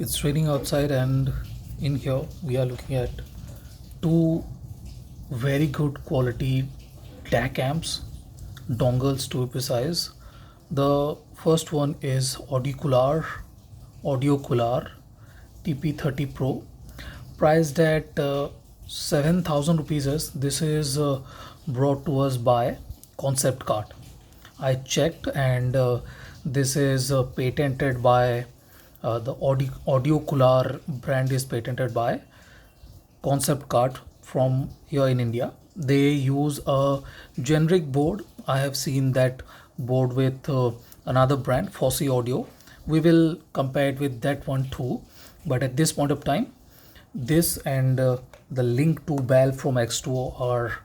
It's raining outside, and in here we are looking at two very good quality DAC amps, dongles to be precise. The first one is Audiocular TP30 Pro, priced at 7,000 rupees. This is brought to us by Concept Card. I checked, and this is patented by the Audiocular brand is patented by Concept Card from here in India. They use a generic board. I have seen that board with another brand, Fossey Audio. We will compare it with that one too. But at this point of time, this and the Link2 Bal from Xduoo are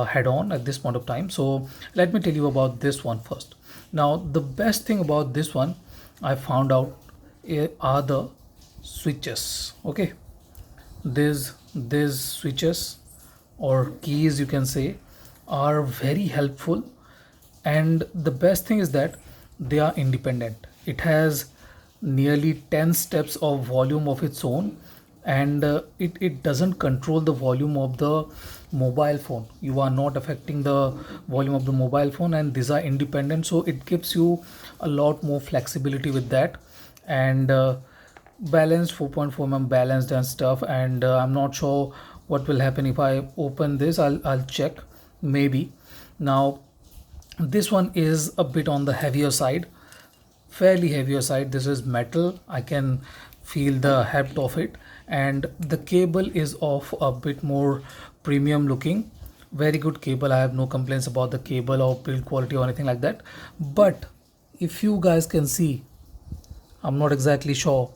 head on at this point of time. So let me tell you about this one first. Now the best thing about this one I found out are the switches. Okay, these switches or keys, you can say, are very helpful, and the best thing is that they are independent. It has nearly 10 steps of volume of its own, and it doesn't control the volume of the mobile phone. You are not affecting the volume of the mobile phone, and these are independent, so it gives you a lot more flexibility with that. And balanced 4.4 mm balanced and stuff. And I'm not sure what will happen if I open this. I'll check maybe. Now this one is a bit on the heavier side, fairly heavier side. This is metal. I can feel the heft of it, and the cable is of a bit more premium looking. Very good cable. I have no complaints about the cable or build quality or anything like that. But if you guys can see, I'm not exactly sure,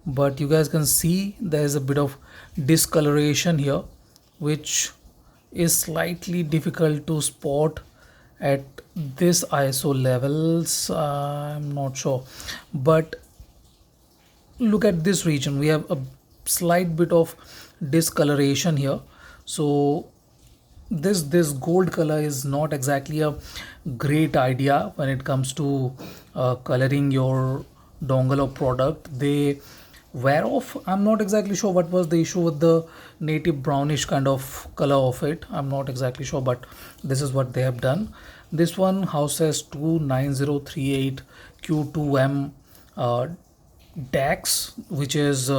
but you guys can see there is a bit of discoloration here, which is slightly difficult to spot at this ISO levels. I'm not sure, but look at this region. We have a slight bit of discoloration here. So this gold color is not exactly a great idea when it comes to coloring your dongle or product. They wear off. I'm not exactly sure what was the issue with the native brownish kind of color of it. I'm not exactly sure, but this is what they have done. This one houses two 9038 Q2M DACs, which is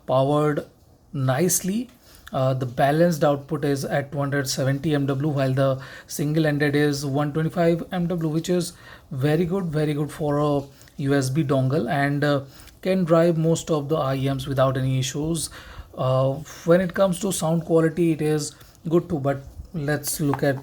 powered nicely. The balanced output is at 270 MW, while the single-ended is 125 MW, which is very good for a USB dongle, and can drive most of the IEMs without any issues. When it comes to sound quality, it is good too. But let's look at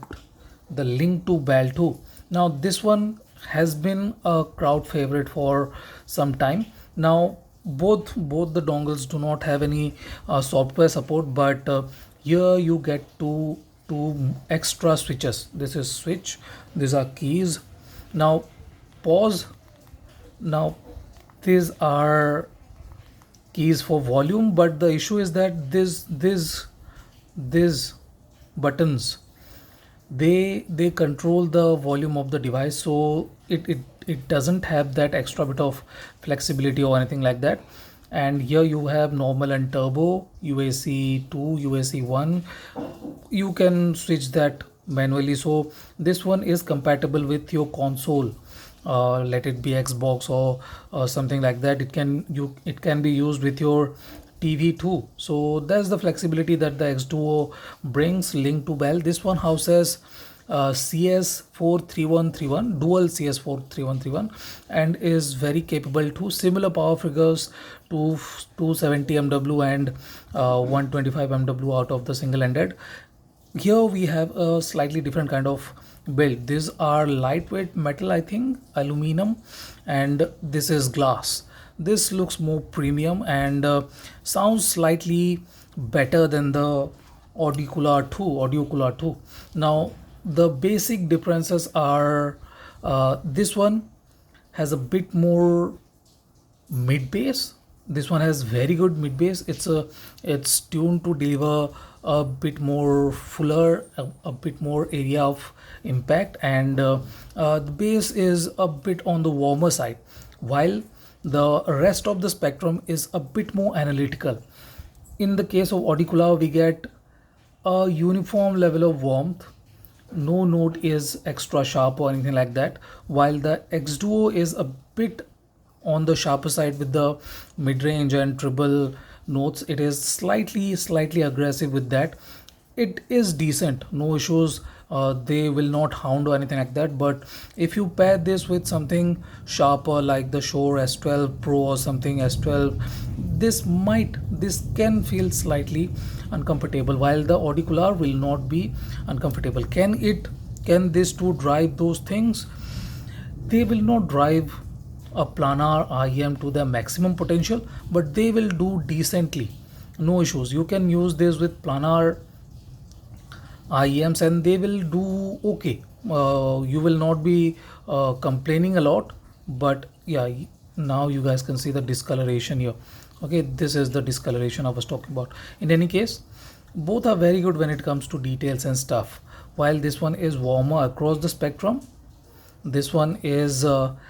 the Link2 Bal too. Now this one has been a crowd favorite for some time now. Both the dongles do not have any software support, but here you get two extra switches. This is switch, these are keys. Now pause. Now these are keys for volume, but the issue is that these buttons, they control the volume of the device, so it doesn't have that extra bit of flexibility or anything like that. And here you have normal and turbo, UAC 2, UAC 1. You can switch that manually. So this one is compatible with your console, let it be Xbox or something like that. It can be used with your TV too. So that's the flexibility that the Xduoo brings. Link2 Bal. This one houses CS43131, dual CS43131, and is very capable too. Similar power figures to 270 MW and 125 MW out of the single-ended. Here we have a slightly different kind of build. These are lightweight metal, I think, aluminum, and this is glass. This looks more premium and sounds slightly better than the Audiocular 2. Now the basic differences are this one has a bit more mid bass. This one has very good mid bass. It's tuned to deliver a bit more fuller, a bit more area of impact, and the bass is a bit on the warmer side, while The rest of the spectrum is a bit more analytical. In the case of Audicular, we get a uniform level of warmth. No note is extra sharp or anything like that, while the Xduoo is a bit on the sharper side with the mid-range and treble notes. It is slightly aggressive with that. It is decent, no issues. They will not hound or anything like that, but if you pair this with something sharper like the Shure S12 Pro or something S12, this can feel slightly uncomfortable, while the Audicular will not be uncomfortable. Can this two drive those things? They will not drive a planar IEM to the maximum potential, but they will do decently, no issues. You can use this with planar IEMs and they will do okay. You will not be complaining a lot, but yeah, now you guys can see the discoloration here. Okay, this is the discoloration I was talking about. In any case, both are very good when it comes to details and stuff. While this one is warmer across the spectrum, this one is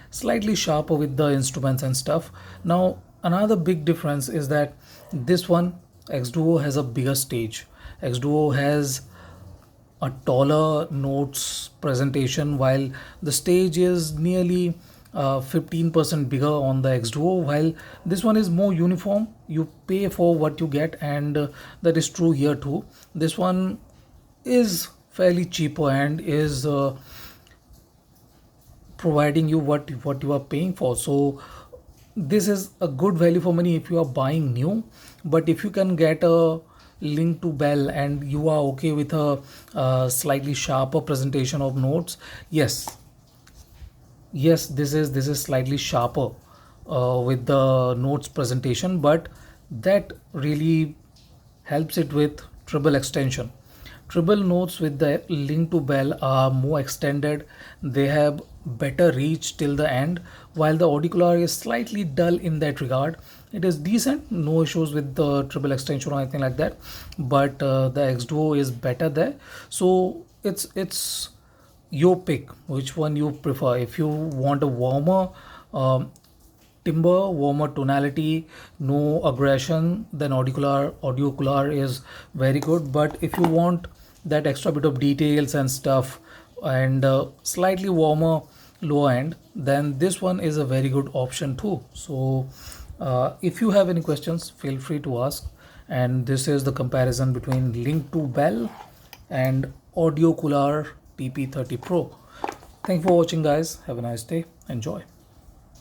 slightly sharper with the instruments and stuff. Now another big difference is that this one, Xduoo, has a bigger stage. Xduoo has a taller notes presentation, while the stage is nearly 15% bigger on the Xduoo, while this one is more uniform. You pay for what you get, and that is true here too. This one is fairly cheaper and is providing you what you are paying for. So this is a good value for money if you are buying new. But if you can get a Link2 Bal and you are okay with a slightly sharper presentation of notes, yes, this is slightly sharper with the notes presentation, but that really helps it with treble extension. Treble notes with the Link2 Bal are more extended. They have better reach till the end, while the Audicular is slightly dull in that regard. It is decent, no issues with the treble extension or anything like that, but the Xduoo is better there. So it's your pick, which one you prefer. If you want a warmer timbre, warmer tonality, no aggression, then Audiocular is very good. But if you want that extra bit of details and stuff and slightly warmer low end, then this one is a very good option too. So if you have any questions, feel free to ask. And this is the comparison between Link2 Bal and Audiocular TP30 Pro. Thank you for watching, guys. Have a nice day. Enjoy.